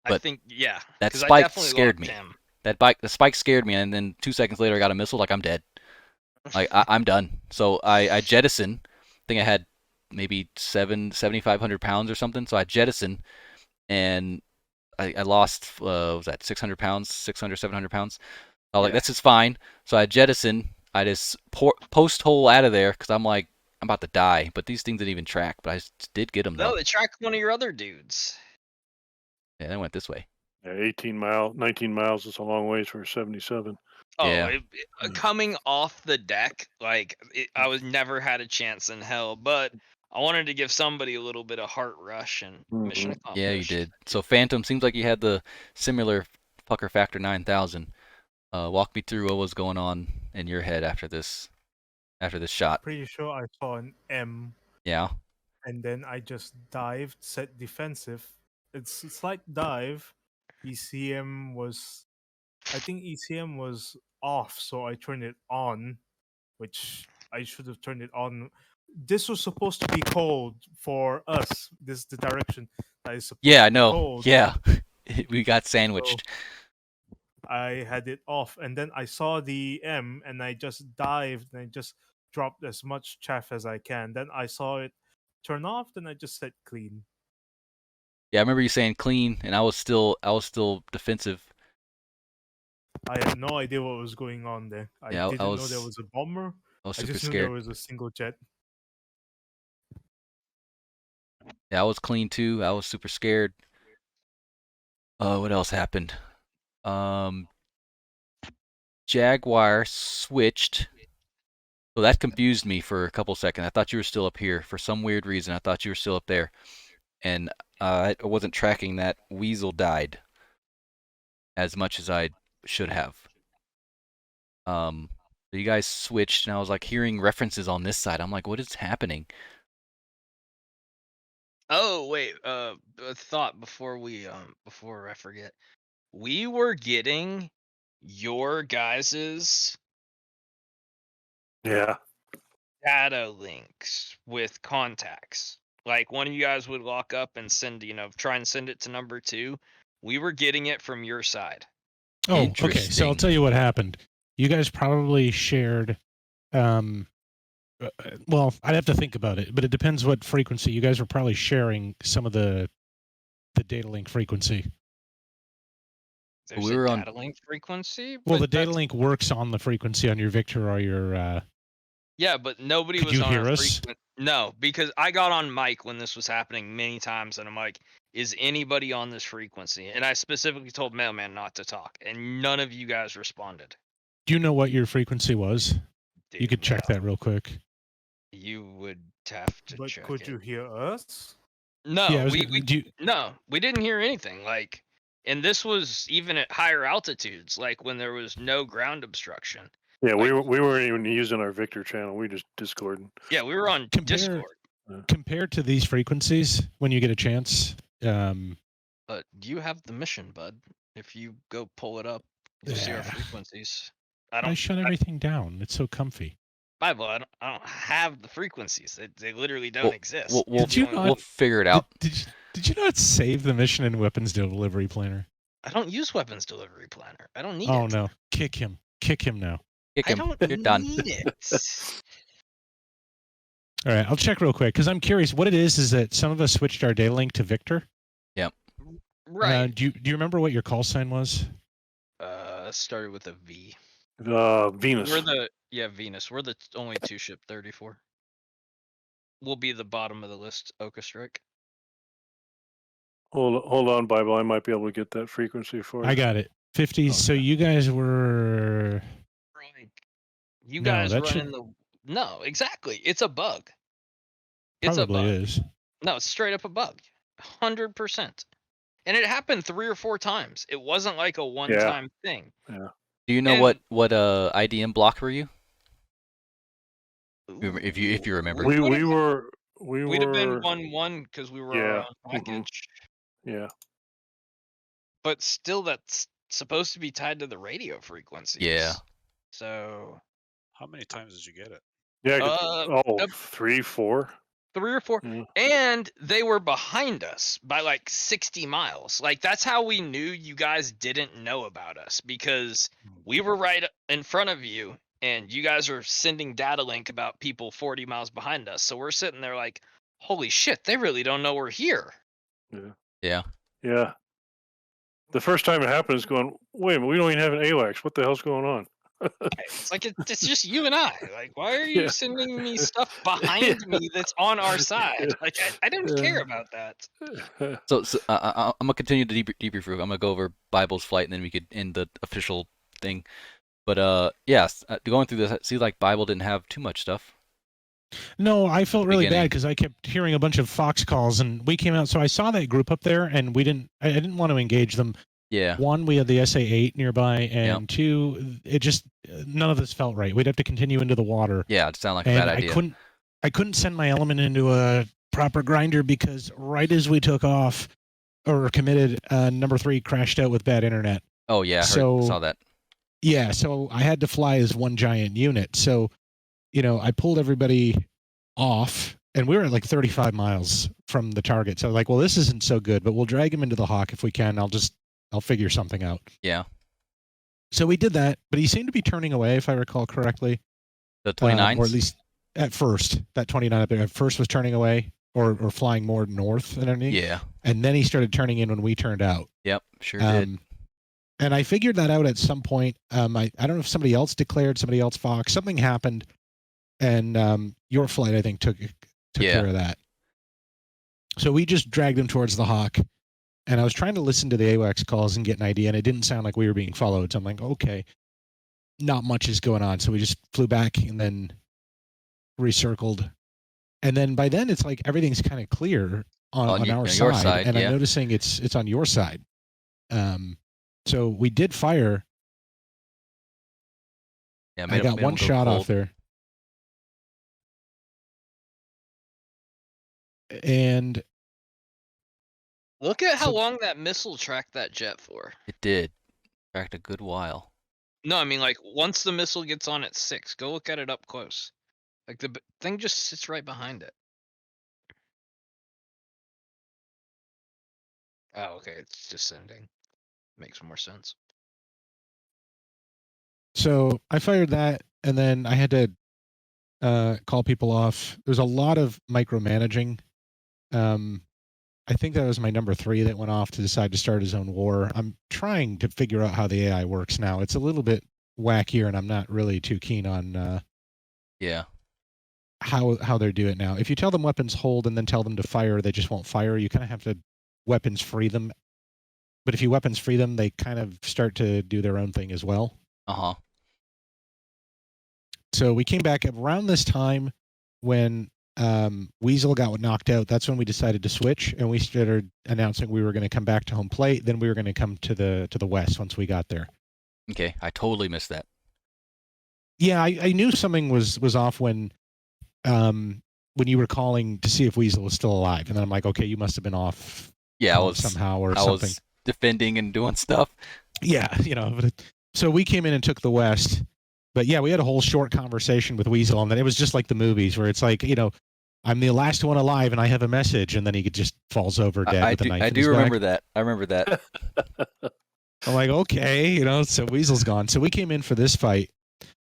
Speaker 6: I think yeah.
Speaker 1: That
Speaker 6: 'cause I
Speaker 1: spike
Speaker 6: definitely
Speaker 1: scared
Speaker 6: locked
Speaker 1: me.
Speaker 6: him.
Speaker 1: The spike scared me, and then 2 seconds later I got a missile. Like I'm dead. Like I'm done. So I jettison. I think I had maybe 7,500 pounds or something. So I jettison, and I lost was that 600 pounds, 600, 700 pounds. I was like, this is fine. So I jettison. I just post hole out of there because I'm like, I'm about to die. But these things didn't even track. But I did get them though.
Speaker 6: No, they tracked one of your other dudes.
Speaker 1: Yeah, they went this way.
Speaker 9: Yeah, 19 miles is a long ways for a 77.
Speaker 6: Oh,
Speaker 1: Yeah.
Speaker 6: Coming off the deck, like I was never had a chance in hell, but I wanted to give somebody a little bit of heart rush and mission accomplished.
Speaker 1: Yeah, you did. So Phantom seems like you had the similar pucker factor 9,000. Walk me through what was going on in your head after this shot.
Speaker 10: Pretty sure I saw an M.
Speaker 1: Yeah.
Speaker 10: And then I just dived, set defensive. It's a slight dive. ECM was, I think ECM was off, so I turned it on, which I should have turned it on. This was supposed to be cold for us. This is the direction that is supposed
Speaker 1: Yeah, I
Speaker 10: to be
Speaker 1: know.
Speaker 10: cold.
Speaker 1: Yeah. We got sandwiched.
Speaker 10: So I had it off, and then I saw the M, and I just dived, and I just dropped as much chaff as I can. Then I saw it turn off, then I just set clean.
Speaker 1: Yeah, I remember you saying clean, and I was still defensive.
Speaker 10: I had no idea what was going on there. I
Speaker 1: Yeah,
Speaker 10: didn't know there was a bomber.
Speaker 1: I was
Speaker 10: I
Speaker 1: super
Speaker 10: just knew there
Speaker 1: scared.
Speaker 10: was a single jet.
Speaker 1: Yeah, I was clean too. I was super scared. What else happened? Jaguar switched. So that confused me for a couple seconds. I thought you were still up here. For some weird reason, I thought you were still up there. And I wasn't tracking that Weasel died as much as I should have. So you guys switched, and I was like hearing references on this side. I'm like, what is happening?
Speaker 6: Oh wait, a thought before I forget. We were getting your guys's
Speaker 9: Yeah.
Speaker 6: data links with contacts. Like one of you guys would lock up and send, try and send it to number 2. We were getting it from your side.
Speaker 7: Oh, okay. So I'll tell you what happened. You guys probably shared. Well, I'd have to think about it, but it depends what frequency. You guys were probably sharing some of the data link frequency.
Speaker 6: There's
Speaker 1: We were
Speaker 6: a
Speaker 1: on-
Speaker 6: data link frequency.
Speaker 7: Well, the
Speaker 6: but
Speaker 7: data
Speaker 6: that's-
Speaker 7: link works on the frequency on your Victor or your.
Speaker 6: Yeah, but nobody
Speaker 7: Could
Speaker 6: was
Speaker 7: you
Speaker 6: on
Speaker 7: hear
Speaker 6: our
Speaker 7: us?
Speaker 6: No, because I got on mic when this was happening many times, and I'm like, "Is anybody on this frequency?" And I specifically told Mailman not to talk, and none of you guys responded.
Speaker 7: Do you know what your frequency was? You could check that real quick.
Speaker 6: You would have to
Speaker 10: But
Speaker 6: check
Speaker 10: could
Speaker 6: it.
Speaker 10: you hear us?
Speaker 6: No,
Speaker 7: Yeah, I was
Speaker 6: we
Speaker 7: gonna- do you-
Speaker 6: no, we didn't hear anything. Like, and this was even at higher altitudes, like when there was no ground obstruction.
Speaker 9: Yeah, we weren't even using our Victor channel. We just Discorded.
Speaker 6: Yeah, we were on Discord.
Speaker 7: Compared to these frequencies, when you get a chance,
Speaker 6: But you have the mission, bud. If you go pull it up, you'll see our
Speaker 7: Yeah.
Speaker 6: frequencies.
Speaker 7: I shut everything down. It's so comfy.
Speaker 6: Bible, I don't have the frequencies. They literally don't exist.
Speaker 1: We'll
Speaker 7: Did you not-
Speaker 1: we'll figure it out.
Speaker 7: Did you not save the mission in weapons delivery planner?
Speaker 6: I don't use weapons delivery planner. I don't need
Speaker 7: Oh
Speaker 6: it.
Speaker 7: no! Kick him! Kick him now!
Speaker 1: Kick
Speaker 6: I
Speaker 1: him.
Speaker 6: don't
Speaker 1: You're done.
Speaker 6: need it.
Speaker 7: All right, I'll check real quick because I'm curious. What it is that some of us switched our data link to Victor.
Speaker 1: Yep.
Speaker 6: Right.
Speaker 7: Do you remember what your call sign was?
Speaker 6: Started with a V.
Speaker 9: Venus.
Speaker 6: We're Venus. We're the only 2 ship 34. We'll be the bottom of the list, Oka Strike.
Speaker 9: Hold on, Bible. I might be able to get that frequency for you.
Speaker 7: I got it. 50. So you guys were.
Speaker 6: You
Speaker 7: No,
Speaker 6: guys
Speaker 7: that
Speaker 6: running
Speaker 7: should-
Speaker 6: the No, exactly. It's a bug. It's
Speaker 7: Probably
Speaker 6: a bug.
Speaker 7: is.
Speaker 6: No, it's straight up a bug. 100%. And it happened 3 or 4 times. It wasn't like a one-time thing.
Speaker 9: Yeah.
Speaker 1: Do you know
Speaker 6: And-
Speaker 1: what IDM block were you? If you remember.
Speaker 9: We
Speaker 6: We'd
Speaker 9: were
Speaker 6: have been 1-1 because we were
Speaker 9: Yeah,
Speaker 6: our own package.
Speaker 9: Yeah.
Speaker 6: But still, that's supposed to be tied to the radio frequencies.
Speaker 1: Yeah.
Speaker 6: So
Speaker 8: How many times did you get it?
Speaker 9: Yeah.
Speaker 6: Uh,
Speaker 9: 3, 4.
Speaker 6: 3 or 4.
Speaker 9: Yeah.
Speaker 6: And they were behind us by like 60 miles. Like, that's how we knew you guys didn't know about us, because we were right in front of you and you guys are sending data link about people 40 miles behind us. So we're sitting there like, holy shit, they really don't know we're here.
Speaker 1: Yeah.
Speaker 9: Yeah. The first time it happened is going, wait a minute, we don't even have an AWACS. What the hell's going on?
Speaker 6: It's like it's just you and I. Like, why are you
Speaker 9: Yeah.
Speaker 6: sending me stuff behind me that's on our side? Like, I don't care about that.
Speaker 1: So I'm gonna continue the debrief. I'm gonna go over Bible's flight, and then we could end the official thing. But yes, going through this, it seems like Bible didn't have too much stuff.
Speaker 7: No, I felt really
Speaker 1: Beginning.
Speaker 7: bad because I kept hearing a bunch of Fox calls, and we came out. So I saw that group up there, and we didn't. I didn't want to engage them.
Speaker 1: Yeah.
Speaker 7: One, we had the SA-8 nearby, and two, it just none of this felt right. We'd have to continue into the water.
Speaker 1: Yeah, it sounded like a
Speaker 7: and
Speaker 1: bad idea.
Speaker 7: I couldn't send my element into a proper grinder because right as we took off or committed, number 3 crashed out with bad internet.
Speaker 1: Oh yeah, I saw that.
Speaker 7: Yeah, so I had to fly as one giant unit. So, I pulled everybody off, and we were at like 35 miles from the target. So like, well, this isn't so good, but we'll drag him into the Hawk if we can. I'll figure something out.
Speaker 1: Yeah.
Speaker 7: So we did that, but he seemed to be turning away, if I recall correctly.
Speaker 1: The 29s?
Speaker 7: Or at least at first, that 29 up there at first was turning away or flying more north than anything.
Speaker 1: Yeah.
Speaker 7: And then he started turning in when we turned out.
Speaker 1: Yep, sure did.
Speaker 7: And I figured that out at some point. I don't know if somebody else declared, somebody else Fox, something happened, and your flight, I think, took care of that. So we just dragged him towards the Hawk, and I was trying to listen to the AWACS calls and get an idea, and it didn't sound like we were being followed. So I'm like, okay, not much is going on. So we just flew back and then recircled. And then by then, it's like everything's kind of clear on our side.
Speaker 1: Your side,
Speaker 7: and I'm noticing it's on your side. So we did fire.
Speaker 1: Yeah,
Speaker 7: I got one shot off there. And
Speaker 6: look at how long that missile tracked that jet for.
Speaker 1: It did. Tracked a good while.
Speaker 6: No, I mean, like, once the missile gets on at 6, go look at it up close. Like, the thing just sits right behind it. Oh, okay, it's descending. Makes more sense.
Speaker 7: So I fired that, and then I had to call people off. There's a lot of micromanaging. I think that was my number 3 that went off to decide to start his own war. I'm trying to figure out how the AI works now. It's a little bit wackier, and I'm not really too keen on how they do it now. If you tell them weapons hold and then tell them to fire, they just won't fire. You kind of have to weapons free them. But if you weapons free them, they kind of start to do their own thing as well.
Speaker 1: Uh-huh.
Speaker 7: So we came back around this time when Weasel got knocked out. That's when we decided to switch, and we started announcing we were going to come back to home plate. Then we were going to come to the west once we got there.
Speaker 1: Okay, I totally missed that.
Speaker 7: Yeah, I knew something was off when you were calling to see if Weasel was still alive, and then I'm like, okay, you must have been off.
Speaker 1: Yeah, I was
Speaker 7: somehow or something.
Speaker 1: I was defending and doing stuff.
Speaker 7: Yeah, so we came in and took the west. But yeah, we had a whole short conversation with Weasel, and then it was just like the movies where it's like, I'm the last one alive and I have a message, and then he just falls over dead with a knife.
Speaker 1: I do remember that. I remember that.
Speaker 7: I'm like, okay, so Weasel's gone. So we came in for this fight,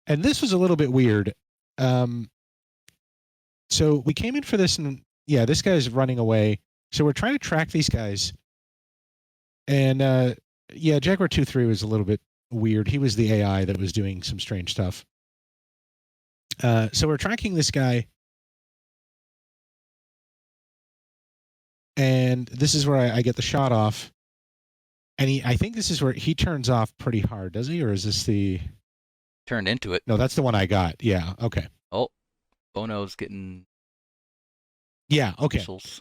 Speaker 7: and this was a little bit weird. So we came in for this, and yeah, this guy's running away. So we're trying to track these guys. And yeah, Jaguar 2-3 was a little bit weird. He was the AI that was doing some strange stuff. So we're tracking this guy. And this is where I get the shot off. And I think this is where he turns off pretty hard, does he? Or is this the...
Speaker 1: Turned into it.
Speaker 7: No, that's the one I got. Yeah, okay.
Speaker 1: Oh, Bono's getting...
Speaker 7: Yeah, okay.
Speaker 1: Missiles.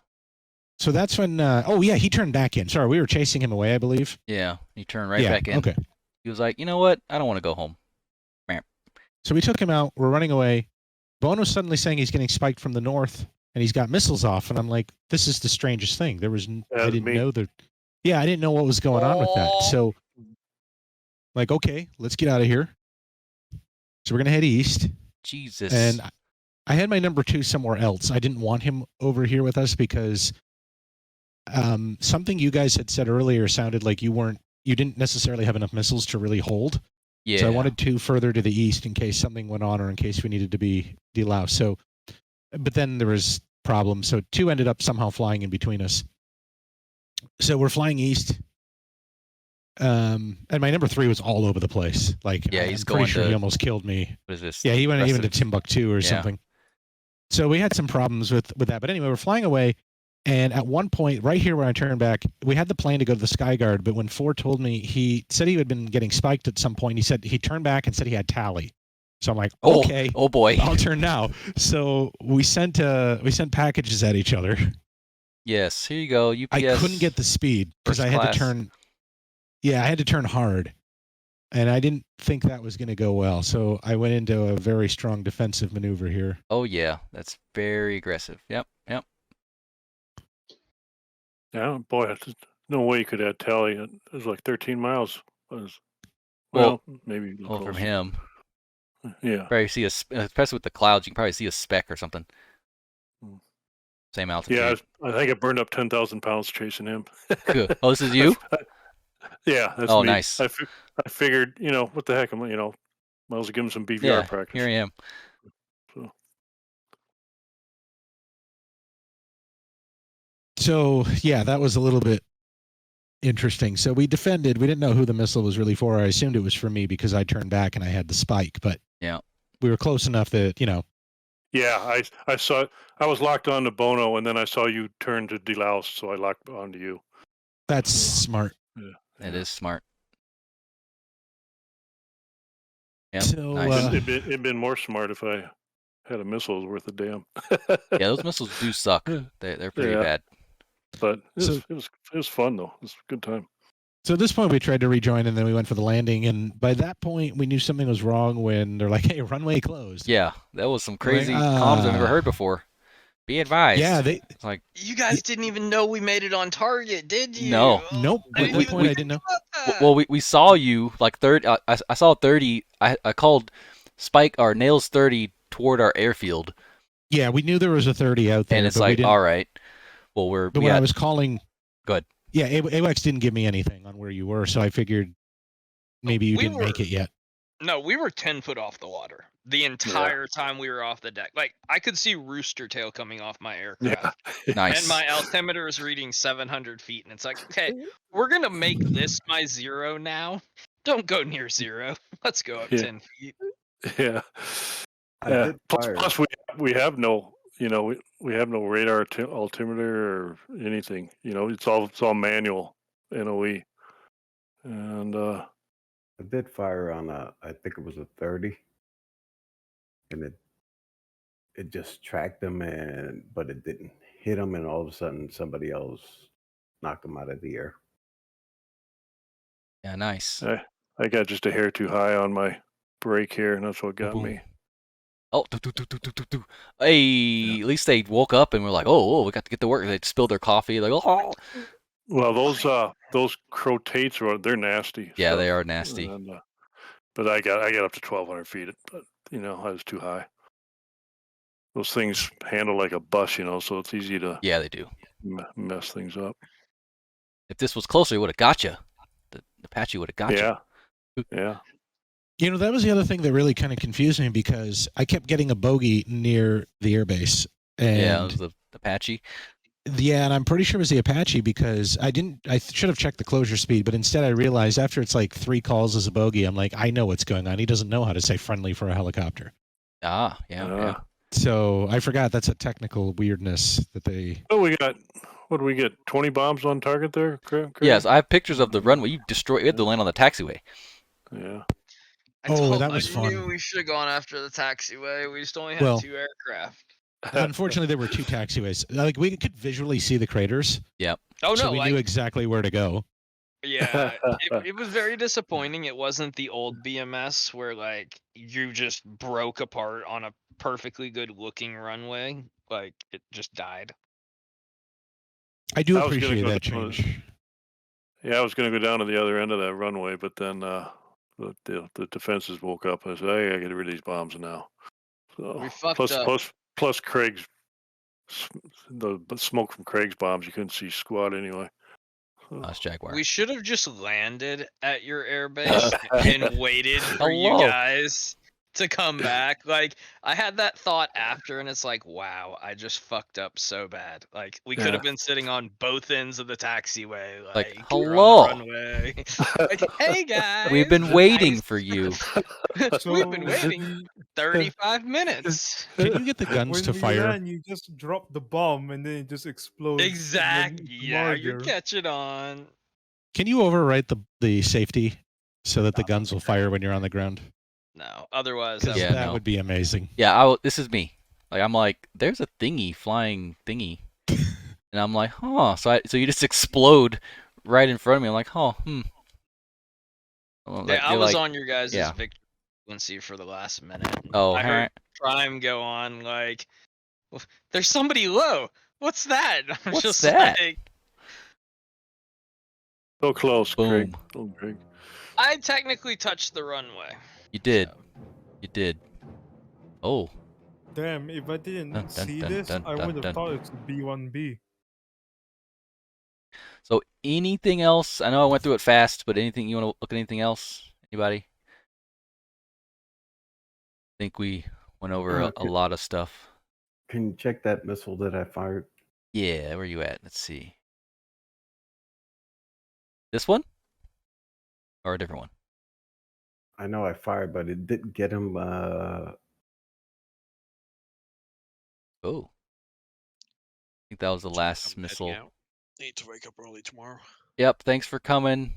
Speaker 7: So that's when... oh, yeah, he turned back in. Sorry, we were chasing him away, I believe.
Speaker 1: Yeah, he turned right back in.
Speaker 7: Okay.
Speaker 1: He was like, you know what? I don't want to go home.
Speaker 7: So we took him out. We're running away. Bono's suddenly saying he's getting spiked from the north, and he's got missiles off. And I'm like, this is the strangest thing. I didn't know that. Yeah, I didn't know what was going on with that. So, like, okay, let's get out of here. So we're gonna head east.
Speaker 1: Jesus.
Speaker 7: And I had my number 2 somewhere else. I didn't want him over here with us because something you guys had said earlier sounded like you didn't necessarily have enough missiles to really hold.
Speaker 1: Yeah.
Speaker 7: So I wanted 2 further to the east in case something went on or in case we needed to be deloused. So, but then there was problems. So 2 ended up somehow flying in between us. So we're flying east. And my number 3 was all over the place. Like,
Speaker 1: yeah,
Speaker 7: I'm pretty sure he almost killed me.
Speaker 1: What is this?
Speaker 7: Yeah, he went even to Timbuktu or something. So we had some problems with that. But anyway, we're flying away. And at one point, right here where I turned back, we had the plane to go to the Skyguard. But when Ford told me, he said he had been getting spiked at some point. He said he turned back and said he had tally. So I'm like, okay,
Speaker 1: oh boy,
Speaker 7: I'll turn now. So we sent packages at each other.
Speaker 1: Yes, here you go. UPS.
Speaker 7: I couldn't get the speed because I had to turn. Yeah, I had to turn hard, and I didn't think that was going to go well. So I went into a very strong defensive maneuver here.
Speaker 1: Oh yeah, that's very aggressive. Yep.
Speaker 9: Yeah, boy, no way you could add tally. It was like 13 miles.
Speaker 1: Well,
Speaker 9: maybe
Speaker 1: from him.
Speaker 9: Yeah.
Speaker 1: Probably see especially with the clouds, you can probably see a speck or something. Same altitude.
Speaker 9: Yeah, I think I burned up 10,000 pounds chasing him.
Speaker 1: Good. Oh, this is you?
Speaker 9: Yeah, that's
Speaker 1: me.
Speaker 9: Nice. I figured, what the heck, might as well give him some BVR practice.
Speaker 1: Here I am.
Speaker 7: So yeah, that was a little bit interesting. So we defended. We didn't know who the missile was really for. I assumed it was for me because I turned back and I had the spike. But
Speaker 1: Yeah.
Speaker 7: we were close enough that, you know.
Speaker 9: Yeah, I saw. I was locked on to Bono, and then I saw you turn to delouse, so I locked onto you.
Speaker 7: That's smart.
Speaker 1: It is smart. Yeah,
Speaker 7: So,
Speaker 1: nice.
Speaker 9: It'd been more smart if I had a missile worth a damn.
Speaker 1: Yeah, those missiles do suck. They're pretty bad.
Speaker 9: But it was fun though. It was a good time.
Speaker 7: So at this point, we tried to rejoin, and then we went for the landing. And by that point, we knew something was wrong when they're like, "Hey, runway closed."
Speaker 1: Yeah, that was some crazy comms I've never heard before. Be advised.
Speaker 7: Yeah,
Speaker 1: it's like
Speaker 6: You guys didn't even know we made it on target, did you?
Speaker 1: No.
Speaker 7: Nope. At that point, I didn't know.
Speaker 1: Well, we saw you like 30. I saw 30. I called Spike or Nails 30 toward our airfield.
Speaker 7: Yeah, we knew there was a 30 out there,
Speaker 1: and it's
Speaker 7: but
Speaker 1: like, all right. Well,
Speaker 7: But when I was calling,
Speaker 1: good.
Speaker 7: Yeah, AWACS didn't give me anything on where you were, so I figured maybe you didn't make it yet.
Speaker 6: No, we were 10 foot off the water the entire time we were off the deck. Like, I could see rooster tail coming off my aircraft.
Speaker 9: Yeah.
Speaker 1: Nice.
Speaker 6: And my altimeter is reading 700 feet. And it's like, okay, we're going to make this my 0 now. Don't go near 0. Let's go up 10 feet.
Speaker 9: Yeah. Plus we have no, we have no radar altimeter or anything. It's all manual NOE. And
Speaker 11: I did fire on I think it was a 30, and it just tracked them, but it didn't hit them, and all of a sudden somebody else knocked them out of the air.
Speaker 1: Yeah, nice.
Speaker 9: I got just a hair too high on my brake here, and that's what got me.
Speaker 1: Oh, hey! At least they woke up and were like, "Oh, we got to get to work." They spilled their coffee. Like, oh.
Speaker 9: Well, those crotates they're nasty.
Speaker 1: Yeah, they are nasty.
Speaker 9: And, but I got up to 1,200 feet. But I was too high. Those things handle like a bus, so it's easy to
Speaker 1: they do
Speaker 9: mess things up.
Speaker 1: If this was closer, it would have got you. The Apache would have got you.
Speaker 9: Yeah.
Speaker 7: That was the other thing that really kind of confused me because I kept getting a bogey near the airbase. And
Speaker 1: yeah, it was the Apache.
Speaker 7: Yeah, and I'm pretty sure it was the Apache because I should have checked the closure speed, but instead I realized after it's like 3 calls as a bogey, I'm like, I know what's going on. He doesn't know how to say friendly for a helicopter.
Speaker 1: Yeah.
Speaker 7: So I forgot that's a technical weirdness that they...
Speaker 9: Oh, what do we get? 20 bombs on target there? Craig?
Speaker 1: Yes, I have pictures of the runway. You had to land on the taxiway.
Speaker 9: Yeah.
Speaker 7: That was fun.
Speaker 6: I knew we should have gone after the taxiway. We just only had 2 aircraft.
Speaker 7: Unfortunately, there were 2 taxiways. Like, we could visually see the craters.
Speaker 1: Yep.
Speaker 6: Oh, no.
Speaker 7: So we knew exactly where to go.
Speaker 6: Yeah. It was very disappointing. It wasn't the old BMS where, like, you just broke apart on a perfectly good-looking runway. Like, it just died.
Speaker 7: I do appreciate that change.
Speaker 9: Yeah, I was going to go down to the other end of that runway, but then the defenses woke up. I said, "Hey, I got to get rid of these bombs now." So
Speaker 6: we fucked up.
Speaker 9: Plus Craig's the smoke from Craig's bombs. You couldn't see squat anyway.
Speaker 1: That's Jaguar.
Speaker 6: We should have just landed at your airbase and waited for you guys to come back. Like, I had that thought after, and it's like, wow, I just fucked up so bad. Like, we could have been sitting on both ends of the taxiway. Like
Speaker 1: hello.
Speaker 6: Runway. Like, hey guys,
Speaker 1: we've been waiting for you.
Speaker 6: We've been waiting 35 minutes.
Speaker 7: Can you get the guns to fire?
Speaker 10: And you just drop the bomb and then it just explodes.
Speaker 6: Exactly. Yeah, you're catching on.
Speaker 7: Can you overwrite the safety so that the guns will fire when you're on the ground?
Speaker 6: No, otherwise
Speaker 7: that would be amazing.
Speaker 1: Yeah, this is me. Like, I'm like, there's a flying thingy, and I'm like, huh. So you just explode right in front of me. I'm like, huh,
Speaker 6: Like, I was on your guys' victory frequency for the last minute.
Speaker 1: Oh,
Speaker 6: I heard Prime go on like, "There's somebody low. What's that?" I'm
Speaker 1: What's
Speaker 6: just
Speaker 1: that?
Speaker 6: like,
Speaker 9: so close,
Speaker 1: boom.
Speaker 9: Craig.
Speaker 6: I technically touched the runway.
Speaker 1: You did. You did. Oh.
Speaker 10: Damn, if I didn't see this, I would have thought it's the B1B.
Speaker 1: So anything else? I know I went through it fast, but anything you want to look at? Anything else? Anybody? I think we went over a lot of stuff.
Speaker 11: Can you check that missile that I fired?
Speaker 1: Yeah, where you at? Let's see. This one? Or a different one?
Speaker 11: I know I fired, but it didn't get him.
Speaker 1: Oh. I think that was the last
Speaker 8: I'm heading
Speaker 1: missile.
Speaker 8: out. Need to wake up early tomorrow.
Speaker 1: Yep, thanks for coming.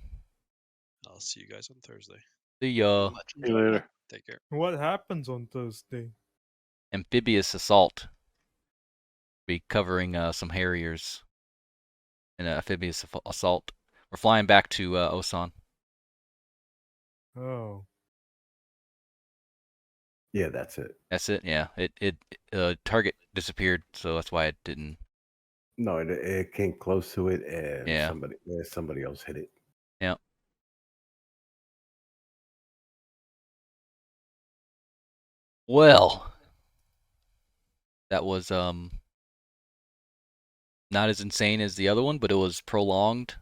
Speaker 8: I'll see you guys on Thursday.
Speaker 1: See ya.
Speaker 9: See you later.
Speaker 8: Take care.
Speaker 10: What happens on Thursday?
Speaker 1: Amphibious assault. Be covering some Harriers in an amphibious assault. We're flying back to Osan.
Speaker 10: Oh.
Speaker 11: Yeah, that's it.
Speaker 1: That's it. Yeah, it target disappeared, so that's why it didn't.
Speaker 11: No, it came close to it, and
Speaker 1: Yeah.
Speaker 11: somebody else hit it.
Speaker 1: Yeah. Well, that was not as insane as the other one, but it was prolonged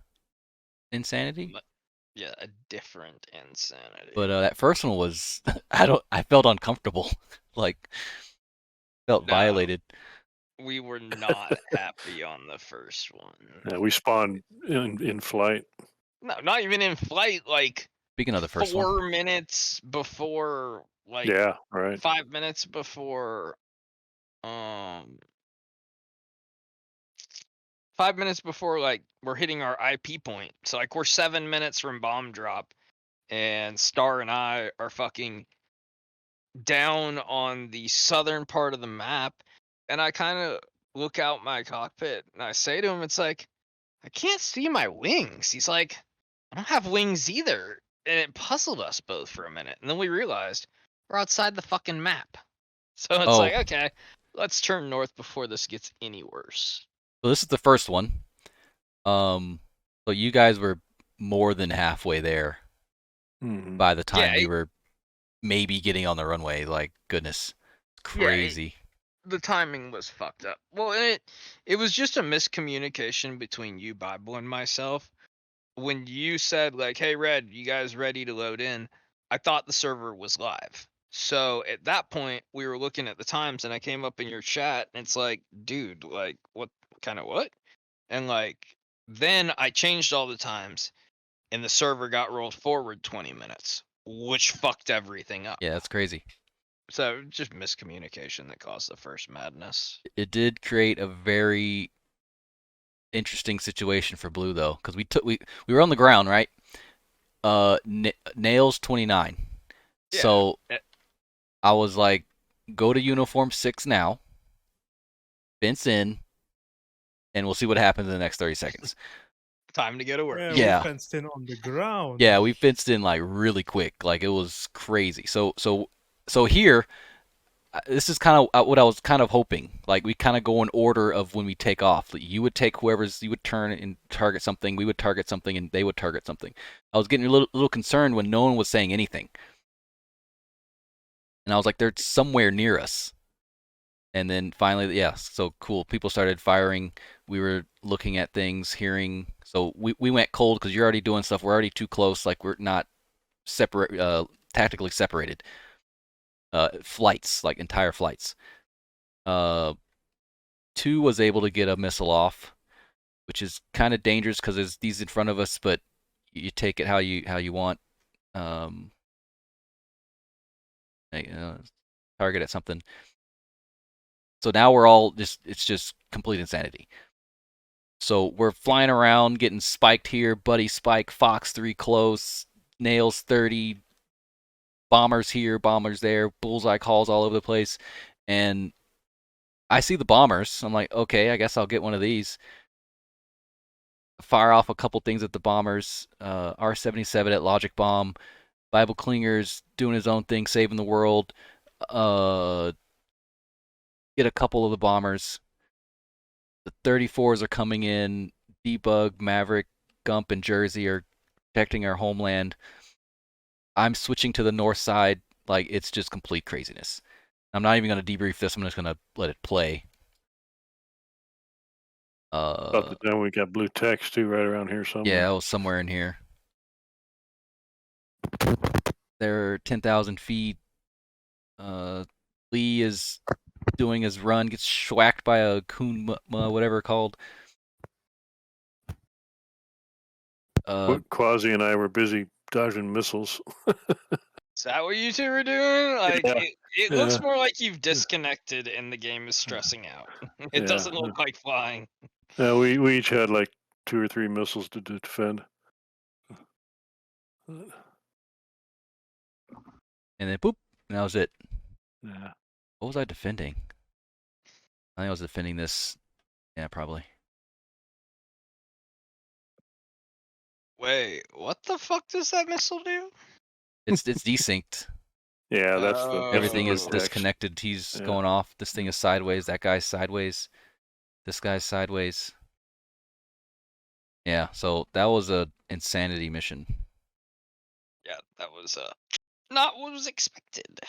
Speaker 1: insanity.
Speaker 6: Yeah, a different insanity.
Speaker 1: But that first one was I felt uncomfortable, like felt
Speaker 6: No.
Speaker 1: violated.
Speaker 6: We were not happy on the first one.
Speaker 9: Yeah, we spawned in flight.
Speaker 6: No, not even in flight. Like
Speaker 1: Speaking of the first one,
Speaker 6: 4 minutes before, like
Speaker 9: Yeah, right.
Speaker 6: 5 minutes before, 5 minutes before, like we're hitting our IP point. So like we're 7 minutes from bomb drop, and Star and I are fucking down on the southern part of the map, and I kind of look out my cockpit and I say to him, it's like, I can't see my wings. He's like, I don't have wings either. And it puzzled us both for a minute. And then we realized we're outside the fucking map. So it's like, okay, let's turn north before this gets any worse.
Speaker 1: So this is the first one. So you guys were more than halfway there by the time we were maybe getting on the runway. Like, goodness, crazy.
Speaker 6: The timing was fucked up. Well, it was just a miscommunication between you, Bible, and myself. When you said, like, hey, Red, you guys ready to load in? I thought the server was live. So at that point, we were looking at the times, and I came up in your chat, and it's like, dude, like, what kind of what? And, like, then I changed all the times, and the server got rolled forward 20 minutes, which fucked everything up.
Speaker 1: Yeah, that's crazy.
Speaker 6: So just miscommunication that caused the first madness.
Speaker 1: It did create a very interesting situation for Blue though, because we were on the ground, right? Nails 29.
Speaker 6: Yeah.
Speaker 1: So I was like, go to uniform 6 now, fence in, and we'll see what happens in the next 30 seconds.
Speaker 6: Time to go to work.
Speaker 1: Yeah.
Speaker 10: We fenced in on the ground.
Speaker 1: Yeah, we fenced in like really quick. Like it was crazy. So here, this is kind of what I was kind of hoping. Like we kind of go in order of when we take off. You would take you would turn and target something. We would target something, and they would target something. I was getting a little concerned when no one was saying anything, and I was like, they're somewhere near us. And then finally, yeah, so cool. People started firing. We were looking at things, hearing. So we went cold because you're already doing stuff. We're already too close. Like we're not tactically separated. Flights, like entire flights. 2 was able to get a missile off, which is kind of dangerous because there's these in front of us, but you take it how you want. Target at something. So now we're all it's just complete insanity. So we're flying around, getting spiked here, Buddy spike, Fox 3 close, Nails 30, bombers here, bombers there, bullseye calls all over the place. And I see the bombers. I'm like, okay, I guess I'll get one of these. Fire off a couple things at the bombers. R-77 at Logic Bomb. Bible Klinger's doing his own thing, saving the world. Get a couple of the bombers. The 34s are coming in. Debug, Maverick, Gump, and Jersey are protecting our homeland. I'm switching to the north side. Like, it's just complete craziness. I'm not even going to debrief this. I'm just going to let it play.
Speaker 9: About the time we got blue text too, right around here somewhere.
Speaker 1: Yeah, it was somewhere in here. They're 10,000 feet. Lee is doing his run, gets schwacked by a coon, whatever called.
Speaker 9: Quasi and I were busy dodging missiles.
Speaker 6: Is that what you two were doing? Like,
Speaker 9: Yeah.
Speaker 6: it looks
Speaker 9: Yeah.
Speaker 6: more like you've disconnected and the game is stressing out. It
Speaker 9: Yeah.
Speaker 6: doesn't look like flying.
Speaker 9: We each had like 2 or 3 missiles to defend.
Speaker 1: And then boop, and that was it.
Speaker 9: Yeah.
Speaker 1: What was I defending? I think I was defending this. Yeah, probably.
Speaker 6: Wait, what the fuck does that missile do?
Speaker 1: It's desynced.
Speaker 9: Yeah, that's the
Speaker 1: Everything is
Speaker 9: text.
Speaker 1: disconnected. He's
Speaker 9: Yeah.
Speaker 1: going off. This thing is sideways. That guy's sideways. This guy's sideways. Yeah, so that was a insanity mission.
Speaker 6: Yeah, that was not what was expected.